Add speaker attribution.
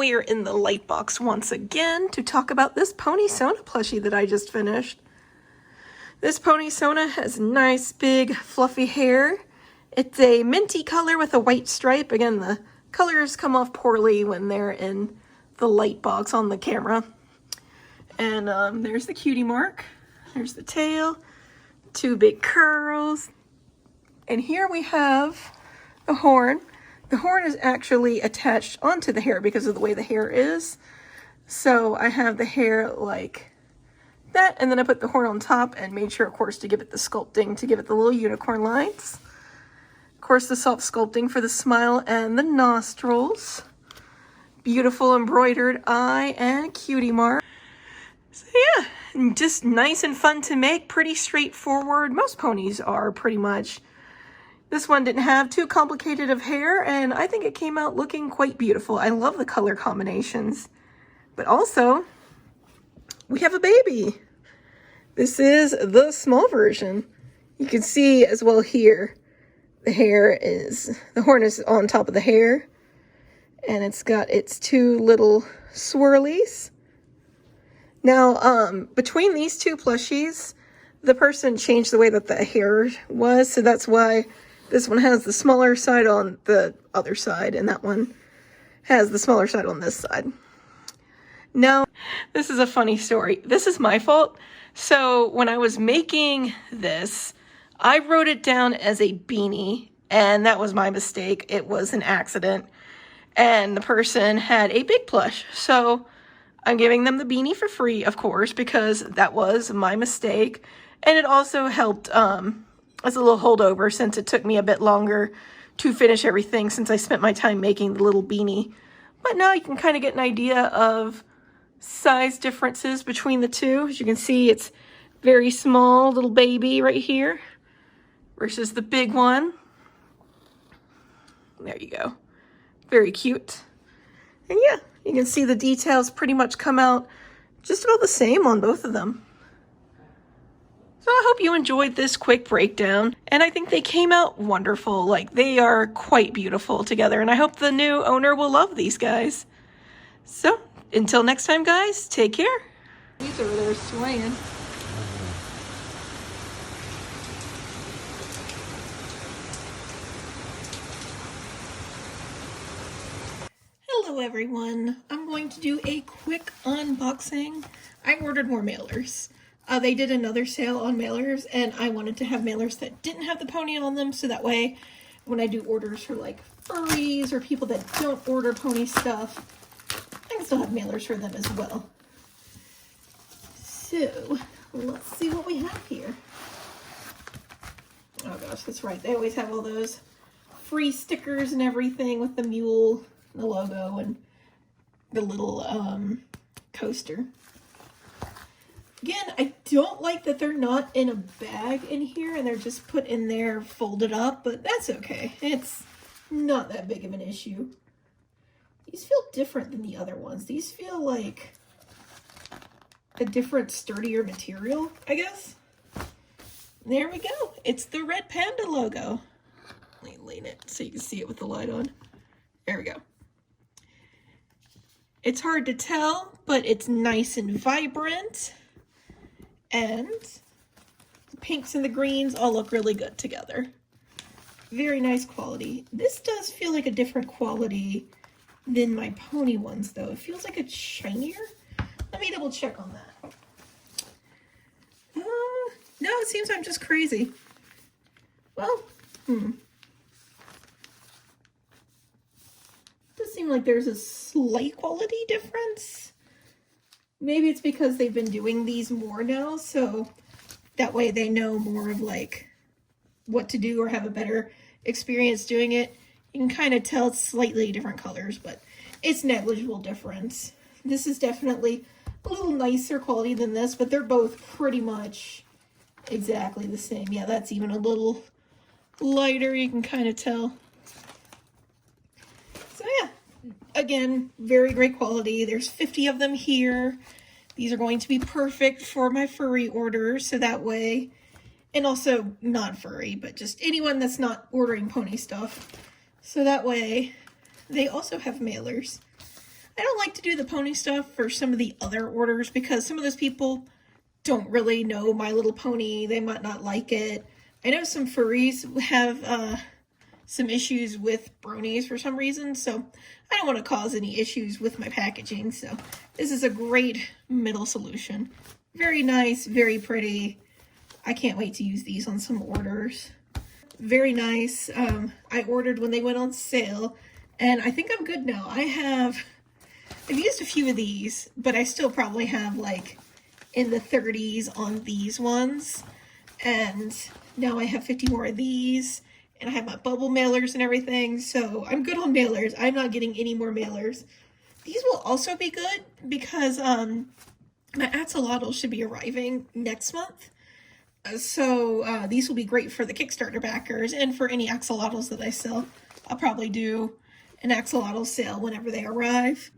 Speaker 1: we are in the light box once again to talk about this ponysona plushie that I just finished. This ponysona has nice, big, fluffy hair. It's a minty color with a white stripe. Again, the colors come off poorly when they're in the light box on the camera. And there's the cutie mark. There's the tail, two big curls. And here we have the horn. The horn is actually attached onto the hair because of the way the hair is. So I have the hair like that, and then I put the horn on top and made sure, of course, to give it the sculpting, to give it the little unicorn lines. Of course, the soft sculpting for the smile and the nostrils. Beautiful embroidered eye and cutie mark. So yeah, just nice and fun to make, pretty straightforward. Most ponies are pretty much. This one didn't have too complicated of hair, and I think it came out looking quite beautiful. I love the color combinations. But also, we have a baby. This is the small version. You can see as well here, the horn is on top of the hair, and it's got its two little swirlies. Now, between these two plushies, the person changed the way that the hair was, so that's why this one has the smaller side on the other side, and that one has the smaller side on this side. Now, this is a funny story. This is my fault. So when I was making this, I wrote it down as a beanie, and that was my mistake. It was an accident, and the person had a big plush. So I'm giving them the beanie for free, of course, because that was my mistake. And it also helped as a little holdover since it took me a bit longer to finish everything since I spent my time making the little beanie. But now you can kind of get an idea of size differences between the two. As you can see, it's very small little baby right here versus the big one. There you go. Very cute. And yeah, you can see the details pretty much come out just about the same on both of them. So I hope you enjoyed this quick breakdown, and I think they came out wonderful. Like, they are quite beautiful together, and I hope the new owner will love these guys. So, until next time, guys, take care. He's over there swaying. Hello, everyone. I'm going to do a quick unboxing. I ordered more mailers. They did another sale on mailers, and I wanted to have mailers that didn't have the pony on them, so that way when I do orders for like furries or people that don't order pony stuff, I can still have mailers for them as well. So let's see what we have here. Oh gosh, that's right. They always have all those free stickers and everything with the mule, the logo, and the little coaster. Again, I don't like that they're not in a bag in here and they're just put in there folded up, but that's okay. It's not that big of an issue. These feel different than the other ones. These feel like a different, sturdier material, I guess. There we go. It's the Red Panda logo. Let me lean it so you can see it with the light on. There we go. It's hard to tell, but it's nice and vibrant. And the pinks and the greens all look really good together. Very nice quality. This does feel like a different quality than my pony ones, though. It feels like it's shinier. Let me double check on that. No, it seems I'm just crazy. Well, does seem like there's a slight quality difference. Maybe it's because they've been doing these more now, so that way they know more of like what to do or have a better experience doing it. You can kind of tell it's slightly different colors, but it's negligible difference. This is definitely a little nicer quality than this, but they're both pretty much exactly the same. Yeah, that's even a little lighter, you can kind of tell. So yeah, again, very great quality. There's 50 of them here. These are going to be perfect for my furry orders, so that way, and also not furry, but just anyone that's not ordering pony stuff. So that way, they also have mailers. I don't like to do the pony stuff for some of the other orders because some of those people don't really know My Little Pony. They might not like it. I know some furries have some issues with bronies for some reason, so I don't want to cause any issues with my packaging. So this is a great middle solution. Very nice, very pretty. I can't wait to use these on some orders. Very nice. I ordered when they went on sale, and I think I'm good now. I've used a few of these, but I still probably have like in the 30s on these ones. And now I have 50 more of these, and I have my bubble mailers and everything, so I'm good on mailers. I'm not getting any more mailers. These will also be good because my axolotls should be arriving next month. So these will be great for the Kickstarter backers and for any axolotls that I sell. I'll probably do an axolotl sale whenever they arrive.